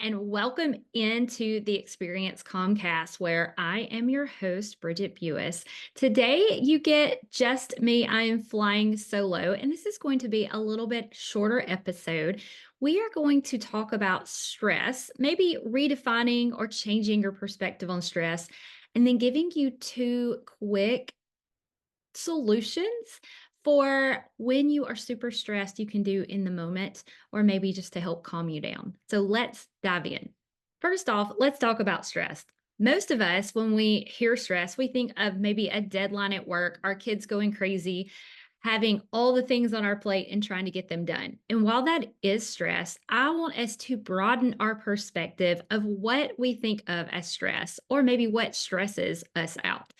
and welcome into the Experience Comcast, where I am your host, Brigett. Today, you get just me. I am flying solo, and this is going to be a little bit shorter episode. We are going to talk about stress, maybe redefining or changing your perspective on stress, and then giving you two quick solutions for when you are super stressed you can do in the moment, or maybe just to help calm you down. So let's dive in. First off, let's talk about stress. Most of us, when we hear stress, we think of maybe a deadline at work, our kids going crazy, having all the things on our plate and trying to get them done. And while that is stress, I want us to broaden our perspective of what we think of as stress, or maybe what stresses us out.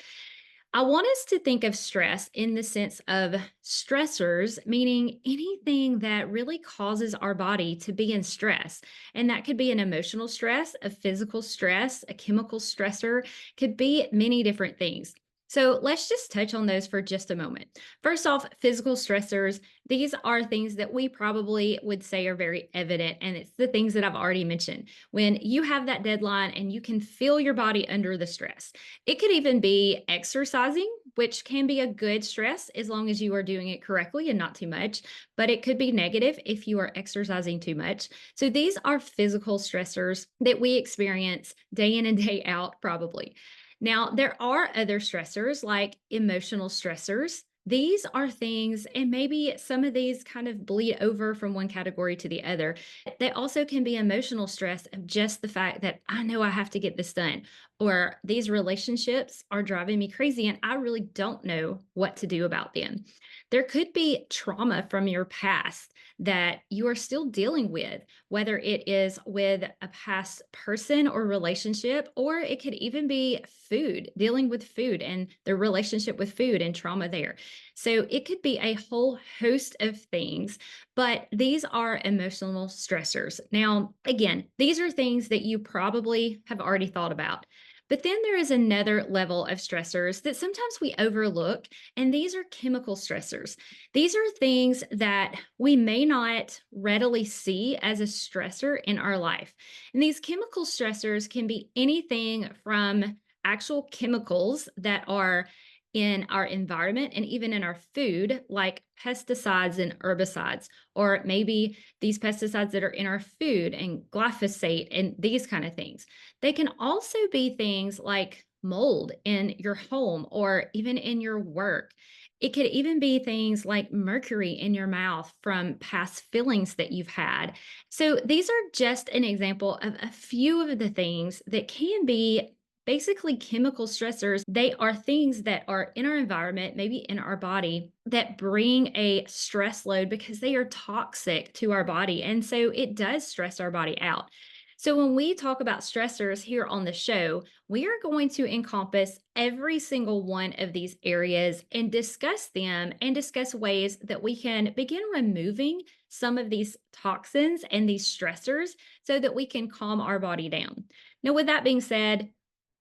I want us to think of stress in the sense of stressors, meaning anything that really causes our body to be in stress. And that could be an emotional stress, a physical stress, a chemical stressor, could be many different things. So let's just touch on those for just a moment. First off, physical stressors. These are things that we probably would say are very evident, and it's the things that I've already mentioned. When you have that deadline and you can feel your body under the stress, it could even be exercising, which can be a good stress as long as you are doing it correctly and not too much, but it could be negative if you are exercising too much. So these are physical stressors that we experience day in and day out, probably. Now, there are other stressors like emotional stressors. These are things, and maybe some of these kind of bleed over from one category to the other. They also can be emotional stress of just the fact that I know I have to get this done, or these relationships are driving me crazy and I really don't know what to do about them. There could be trauma from your past that you are still dealing with, whether it is with a past person or relationship, or it could even be food, dealing with food and the relationship with food and trauma there. So it could be a whole host of things, but these are emotional stressors. Now, again, these are things that you probably have already thought about. But then there is another level of stressors that sometimes we overlook, and these are chemical stressors. These are things that we may not readily see as a stressor in our life. And these chemical stressors can be anything from actual chemicals that are in our environment and even in our food, like pesticides and herbicides, or maybe these pesticides that are in our food and glyphosate and these kind of things. They can also be things like mold in your home or even in your work. It could even be things like mercury in your mouth from past fillings that you've had. So, these are just an example of a few of the things that can be basically chemical stressors. They are things that are in our environment, maybe in our body, that bring a stress load because they are toxic to our body. And so it does stress our body out. So, when we talk about stressors here on the show, we are going to encompass every single one of these areas and discuss them and discuss ways that we can begin removing some of these toxins and these stressors so that we can calm our body down. Now, with that being said,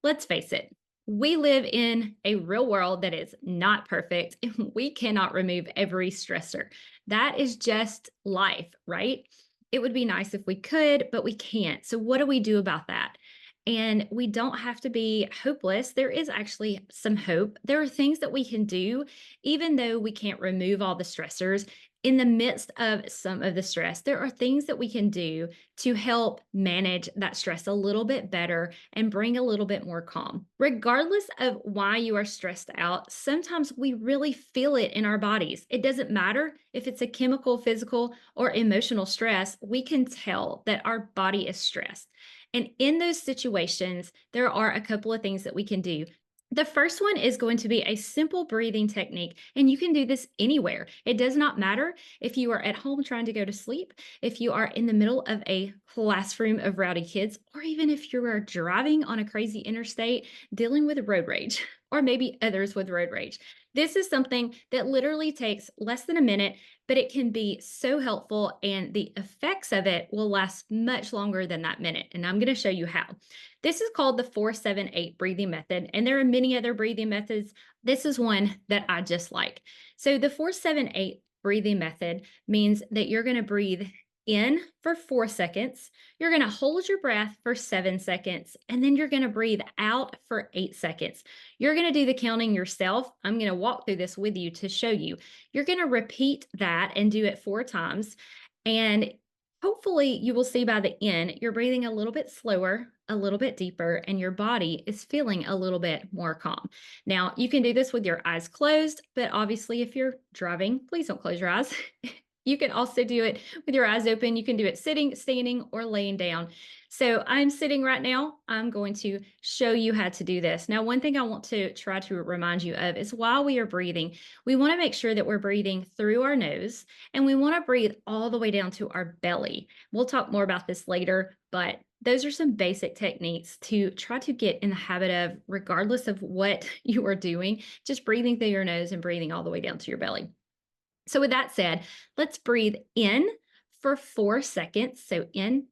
let's face it, we live in a real world that is not perfect, and we cannot remove every stressor. That is just life, right? It would be nice if we could, but we can't. So, what do we do about that? And we don't have to be hopeless. There is actually some hope. There are things that we can do, even though we can't remove all the stressors. In the midst of some of the stress, there are things that we can do to help manage that stress a little bit better and bring a little bit more calm. Regardless of why you are stressed out, sometimes we really feel it in our bodies. It doesn't matter if it's a chemical, physical, or emotional stress, we can tell that our body is stressed. And in those situations, there are a couple of things that we can do. The first one is going to be a simple breathing technique, and you can do this anywhere. It does not matter if you are at home trying to go to sleep, if you are in the middle of a classroom of rowdy kids, or even if you are driving on a crazy interstate dealing with road rage, or maybe others with road rage. This is something that literally takes less than a minute, but it can be so helpful, and the effects of it will last much longer than that minute. And I'm going to show you how. This is called the 4-7-8 breathing method, and there are many other breathing methods. This is one that I just like. So the 4-7-8 breathing method means that you're going to breathe in for 4 seconds. You're going to hold your breath for 7 seconds, and then you're going to breathe out for 8 seconds. You're going to do the counting yourself. I'm going to walk through this with you to show you. You're going to repeat that and do it 4 times. And hopefully, you will see by the end, you're breathing a little bit slower, a little bit deeper, and your body is feeling a little bit more calm. Now, you can do this with your eyes closed, but obviously, if you're driving, please don't close your eyes. You can also do it with your eyes open. You can do it sitting, standing, or laying down. So I'm sitting right now. I'm going to show you how to do this. Now, one thing I want to try to remind you of is while we are breathing, we want to make sure that we're breathing through our nose, and we want to breathe all the way down to our belly. We'll talk more about this later, but those are some basic techniques to try to get in the habit of, regardless of what you are doing, just breathing through your nose and breathing all the way down to your belly. So with that said, let's breathe in for 4 seconds. So in,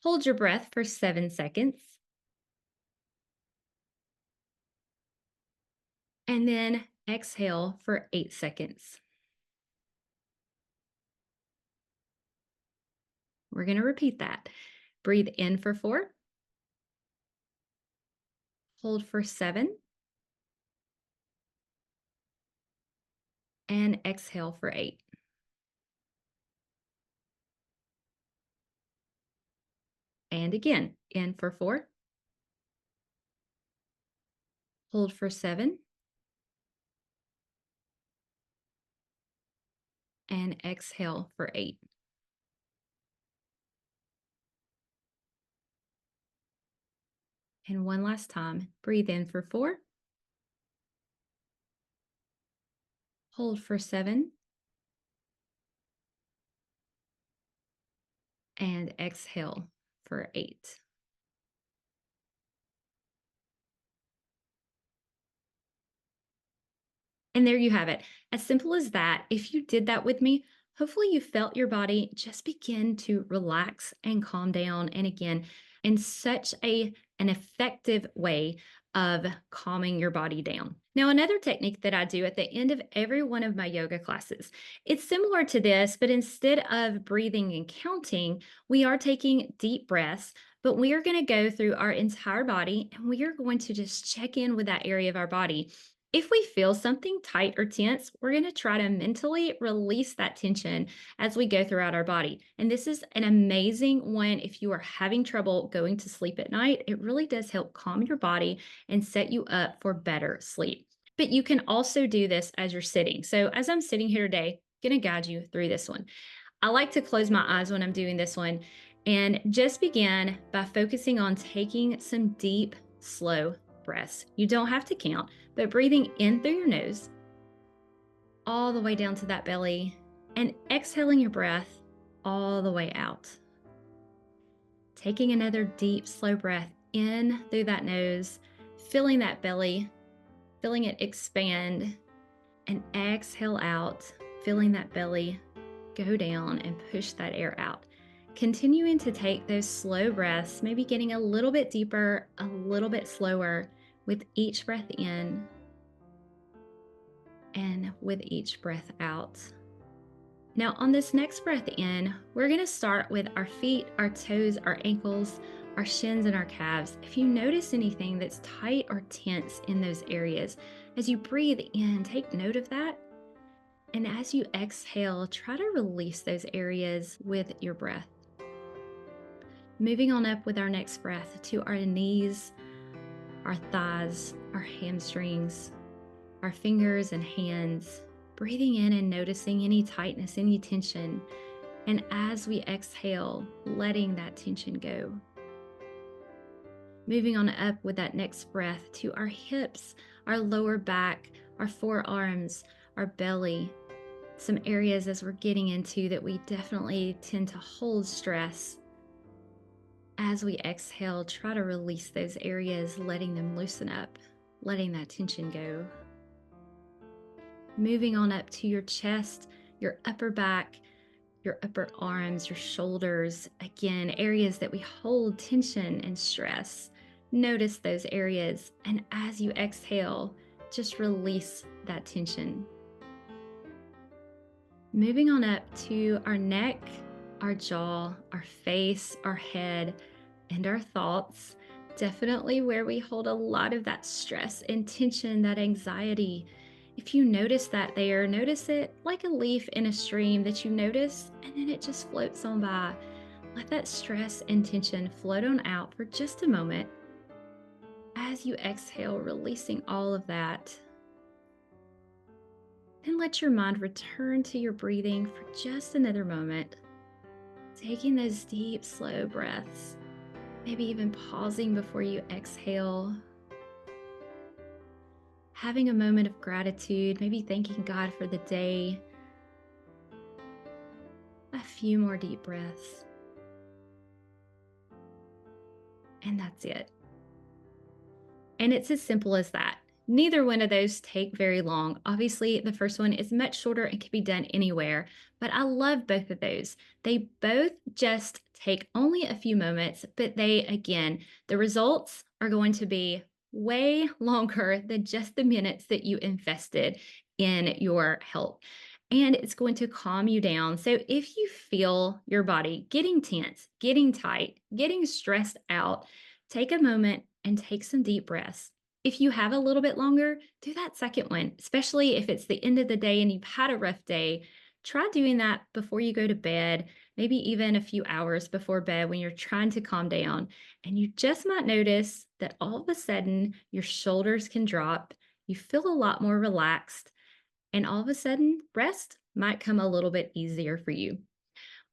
hold your breath for 7 seconds, and then exhale for 8 seconds. We're going to repeat that. Breathe in for 4, hold for 7, and exhale for 8. And again, in for 4, hold for 7, and exhale for 8. And one last time, breathe in for 4, hold for 7, and exhale for 8. And there you have it. As simple as that. If you did that with me, hopefully you felt your body just begin to relax and calm down. And again, in such an effective way of calming your body down. Now, another technique that I do at the end of every one of my yoga classes, it's similar to this, but instead of breathing and counting, we are taking deep breaths, but we are going to go through our entire body and we are going to just check in with that area of our body. If we feel something tight or tense, we're going to try to mentally release that tension as we go throughout our body. And this is an amazing one if you are having trouble going to sleep at night. It really does help calm your body and set you up for better sleep. But you can also do this as you're sitting. So as I'm sitting here today, I'm going to guide you through this one. I like to close my eyes when I'm doing this one and just begin by focusing on taking some deep, slow breaths. You don't have to count, but breathing in through your nose, all the way down to that belly, and exhaling your breath all the way out. Taking another deep, slow breath in through that nose, filling that belly, feeling it expand, and exhale out, feeling that belly go down and push that air out. Continuing to take those slow breaths, maybe getting a little bit deeper, a little bit slower with each breath in and with each breath out. Now, on this next breath in, we're going to start with our feet, our toes, our ankles, our shins, and our calves. If you notice anything that's tight or tense in those areas, as you breathe in, take note of that. And as you exhale, try to release those areas with your breath. Moving on up with our next breath to our knees, our thighs, our hamstrings, our fingers and hands, breathing in and noticing any tightness, any tension. And as we exhale, letting that tension go. Moving on up with that next breath to our hips, our lower back, our forearms, our belly, some areas as we're getting into that we definitely tend to hold stress. As we exhale, try to release those areas, letting them loosen up, letting that tension go. Moving on up to your chest, your upper back, your upper arms, your shoulders. Again, areas that we hold tension and stress. Notice those areas, and as you exhale, just release that tension. Moving on up to our neck, our jaw, our face, our head, and our thoughts. Definitely where we hold a lot of that stress and tension, that anxiety. If you notice that there, notice it like a leaf in a stream that you notice and then it just floats on by. Let that stress and tension float on out for just a moment as you exhale, releasing all of that. Then let your mind return to your breathing for just another moment, taking those deep, slow breaths, maybe even pausing before you exhale, having a moment of gratitude, maybe thanking God for the day. A few more deep breaths, and that's it. And it's as simple as that. Neither one of those take very long. Obviously, the first one is much shorter and can be done anywhere, but I love both of those. They both just take only a few moments, but the results are going to be way longer than just the minutes that you invested in your health. And it's going to calm you down. So if you feel your body getting tense, getting tight, getting stressed out, take a moment and take some deep breaths. If you have a little bit longer, do that second one, especially if it's the end of the day and you've had a rough day. Try doing that before you go to bed, maybe even a few hours before bed when you're trying to calm down. And you just might notice that all of a sudden your shoulders can drop, you feel a lot more relaxed, and all of a sudden rest might come a little bit easier for you.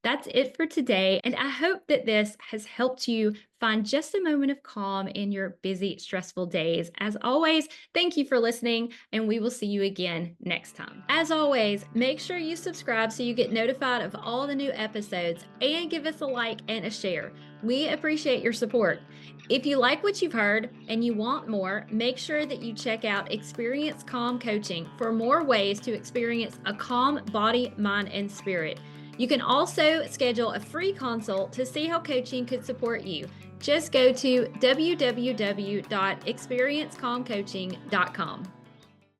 That's it for today, and I hope that this has helped you find just a moment of calm in your busy, stressful days. As always, thank you for listening, and we will see you again next time. As always, make sure you subscribe so you get notified of all the new episodes, and give us a like and a share. We appreciate your support. If you like what you've heard and you want more, make sure that you check out Experience Calm Coaching for more ways to experience a calm body, mind, and spirit. You can also schedule a free consult to see how coaching could support you. Just go to www.experiencecalmcoaching.com.